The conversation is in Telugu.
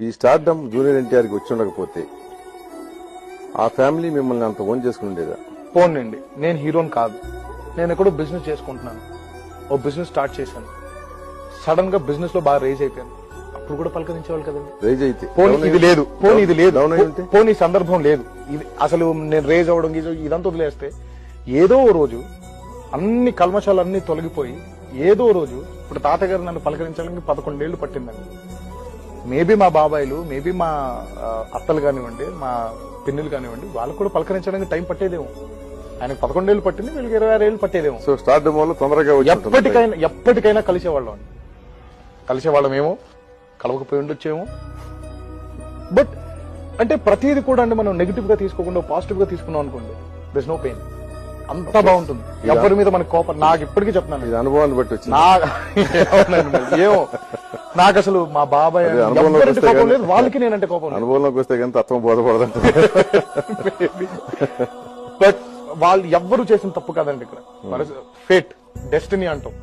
ఈ స్టార్డమ్ జూనియర్ ఎన్టీఆర్కి వచ్చి ఉండకపోతే ఆ ఫ్యామిలీ మిమ్మల్ని అంత ఓన్ చేసుకుని ఉండేదా? పోనండి, నేను హీరోని కాదు, నేను ఎక్కడో బిజినెస్ చేసుకుంటున్నాను, ఓ బిజినెస్ స్టార్ట్ చేశాను, సడన్ గా బిజినెస్ లో బాగా రేజ్ అయిపోయాను. అప్పుడు కూడా పలకరించేవాళ్ళు కదండి. రేజ్ అయితే పోనీ ఇది లేదు, పోనీ ఇది లేదు, డౌన్ అయి ఉంటే పోనీ ఈ సందర్భం లేదు, ఇది అసలు నేను రేజ్ అవ్వడం ఇదంతా వదిలేస్తే ఏదో ఓ రోజు అన్ని కల్మషాలు అన్ని తొలగిపోయి ఏదో రోజు ఇప్పుడు తాతయ్య గారు నన్ను పలకరించడానికి 11 ఏళ్లు పట్టిందండి. మేబీ మా బాబాయిలు, మేబీ మా అత్తలు కానివ్వండి, మా పిన్నులు కానివ్వండి, వాళ్ళకు కూడా పలకరించడానికి టైం పట్టేదేమో. ఆయనకు 11 ఏళ్లు పట్టింది, వీళ్ళకి 26 ఏళ్లు పట్టేదేమో. సో స్టార్డమ్ వల్ల తొందరగా ఎప్పటికైనా కలిసేవాళ్ళమేమో, కలవకపోయి ఉండొచ్చేమో. బట్ అంటే ప్రతిదీ కూడా అండి మనం నెగిటివ్ గా తీసుకోకుండా పాజిటివ్ గా తీసుకున్నాం అనుకోండి, దిస్ నో పెయిన్, అంతా బాగుంటుంది. ఎవరి మీద మనకు కోపం, నాకు ఇప్పటికీ చెప్తున్నాను, ఇది అనుభవాన్ని బట్టి వచ్చింది. ఏమో నాకు అసలు మా బాబాయ్ ఎవరంటే కోపం లేదు, వాళ్ళకి నేనంటే కోపం లేదు. అనుభవంలోకి వస్తే కానీ తత్వం బోధపడదంట. బట్ వాళ్ళు ఎవ్వరు చేసిన తప్పు కాదండి, ఇక్కడ ఫేట్, డెస్టినీ అంటాం.